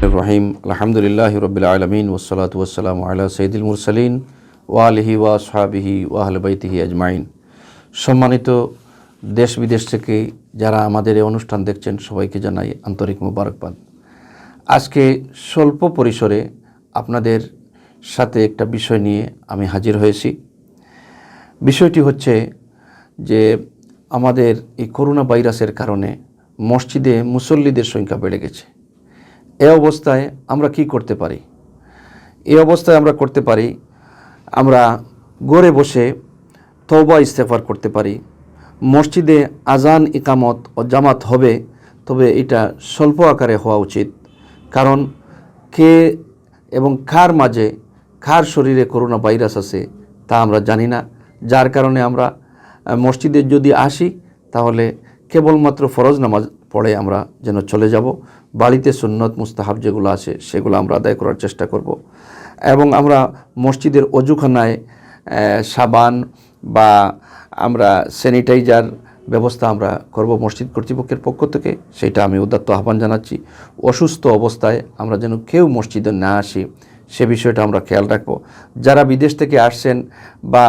রহিম আলহামদুলিল্লাহি রাব্বিল আলামিন ওয়াসসালাতু ওয়াসসালামু আলা সাইয়্যিদিল মুরসালিন ওয়া আলিহি ওয়া আসহাবিহি ওয়া আহলি বাইতিহি আজমাইন। সম্মানিত দেশ বিদেশ থেকে যারা আমাদের এই অনুষ্ঠান দেখছেন সবাইকে জানাই আন্তরিক মোবারকবাদ। আজকে স্বল্প পরিসরে আপনাদের সাথে একটা বিষয় নিয়ে আমি হাজির হয়েছি। বিষয়টি হচ্ছে যে আমাদের এই করোনা ভাইরাসের কারণে মসজিদে মুসল্লিদের সংখ্যা বেড়ে গেছে। এই অবস্থায় আমরা কি করতে পারি? এই অবস্থায় আমরা করতে পারি, আমরা ঘরে বসে তওবা ইস্তেগফার করতে পারি। মসজিদে আজান ইকামত ও জামাত হবে, তবে এটা স্বল্প আকারে হওয়া উচিত, কারণ কে এবং কার মাঝে কার শরীরে করোনা ভাইরাস আছে তা আমরা জানি না। যার কারণে আমরা মসজিদে যদি আসি তাহলে কেবলমাত্র ফরজ নামাজ পড়ে আমরা যেন চলে যাব। বাড়িতে সুন্নত মুস্তাহাব যেগুলো আছে সেগুলো আমরা আদায় করার চেষ্টা করব, এবং আমরা মসজিদের অজুখানায় সাবান বা আমরা স্যানিটাইজার ব্যবস্থা আমরা করব মসজিদ কর্তৃপক্ষের পক্ষ থেকে। সেটা আমি উদাত্ত আহ্বান জানাচ্ছি। অসুস্থ অবস্থায় আমরা যেন কেউ মসজিদে না আসি সে বিষয়টা আমরা খেয়াল রাখব। যারা বিদেশ থেকে আসছেন বা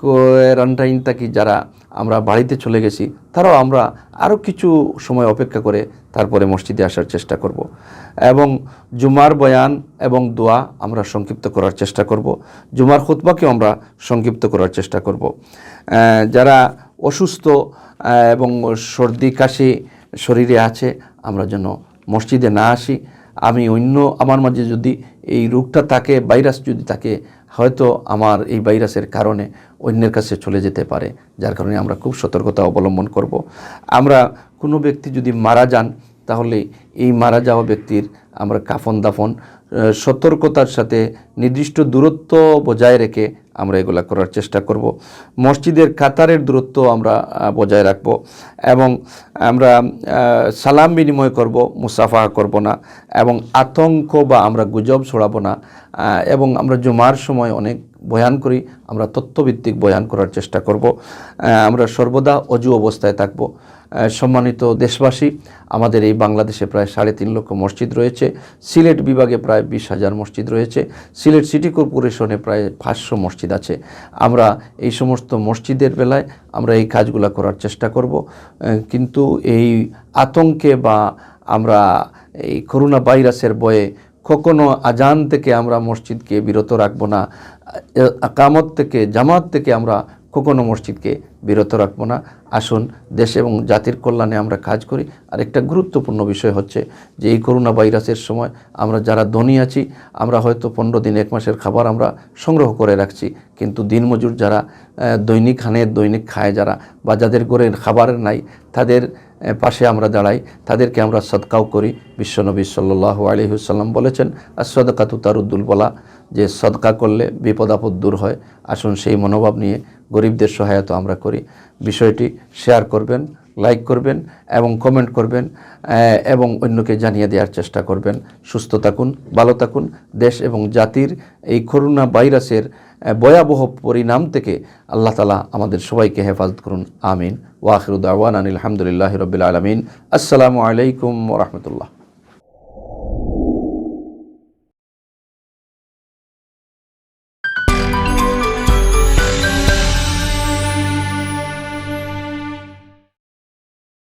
কোয়ারেন্টাইন থাকি যারা আমরা বাড়িতে চলে গেছি, তারাও আমরা আরও কিছু সময় অপেক্ষা করে তারপরে মসজিদে আসার চেষ্টা করব, এবং জুমার বয়ান এবং দোয়া আমরা সংক্ষিপ্ত করার চেষ্টা করব। জুমার খুতবাকেও আমরা সংক্ষিপ্ত করার চেষ্টা করব। যারা অসুস্থ এবং সর্দি কাশি শরীরে আছে আমরা যেন মসজিদে না আসি। আমি আমার মাঝে যদি এই রোগটা থাকে, ভাইরাস যদি থাকে, হয়তো আমার এই ভাইরাসের কারণে অন্যের কাছে চলে যেতে পারে, যার কারণে আমরা খুব সতর্কতা অবলম্বন করব। আমরা কোনো ব্যক্তি যদি মারা যান তাহলে এই মারা যাওয়া ব্যক্তির আমরা কাফন দাফন সতর্কতার সাথে নির্দিষ্ট দূরত্ব বজায় রেখে আমরা এগুলা করার চেষ্টা করব। মসজিদের কাতারের দূরত্ব আমরা বজায় রাখব, এবং আমরা সালাম বিনিময় করব, মুসাফাহা করব না, এবং আতঙ্ক বা আমরা গুজব ছড়াবো না, এবং আমরা জুমার সময় অনেক বয়ান করি, আমরা তথ্যভিত্তিক বয়ান করার চেষ্টা করব। আমরা সর্বদা অজু অবস্থায় থাকব। সম্মানিত দেশবাসী, আমাদের এই বাংলাদেশে প্রায় 3.5 লক্ষ মসজিদ রয়েছে। সিলেট বিভাগে প্রায় 20,000 মসজিদ রয়েছে। সিলেট সিটি কর্পোরেশনে প্রায় 500 মসজিদ আছে। আমরা এই সমস্ত মসজিদের বেলায় আমরা এই কাজগুলো করার চেষ্টা করব, কিন্তু এই আতঙ্কে বা আমরা এই করোনা ভাইরাসের ভয়ে কখনো আজান থেকে আমরা মসজিদকে বিরত রাখব না, ইকামত থেকে জামাত থেকে আমরা কখনো মসজিদকে বিরত রাখব না। আসুন দেশ এবং জাতির কল্যাণে আমরা কাজ করি। আর একটা গুরুত্বপূর্ণ বিষয় হচ্ছে যে এই করোনা ভাইরাসের সময় আমরা যারা ধনী আছি, আমরা হয়তো 15 দিন 1 মাসের খাবার আমরা সংগ্রহ করে রাখছি, কিন্তু দিনমজুর যারা দৈনিক খায় যারা, বা যাদের ঘরে খাবার নাই, তাদের পাশে আমরা দাঁড়াই, তাদেরকে আমরা সদকাও করি। বিশ্বনবী সাল্লাল্লাহু আলাইহি ওয়াসাল্লাম বলেছেন, as-সাদাকাতু তারুদ্দুল বালা, যে সদকা করলে বিপদ আপদ দূর হয়। আসুন সেই মনোভাব নিয়ে গরিবদের সহায়তা আমরা করি। বিষয়টি শেয়ার করবেন, লাইক করবেন এবং কমেন্ট করবেন, এবং অন্যকে জানিয়ে দেওয়ার চেষ্টা করবেন। সুস্থ থাকুন, ভালো থাকুন। দেশ এবং জাতির এই করোনা ভাইরাসের ভয়াবহ পরিণাম থেকে আল্লাহ তাআলা আমাদের সবাইকে হেফাজত করুন। আমিন। ওয়া আখিরু দাওয়ানা আলহামদুলিল্লাহি রাব্বিল আলামিন। আসসালামু আলাইকুম ওয়া রাহমাতুল্লাহ।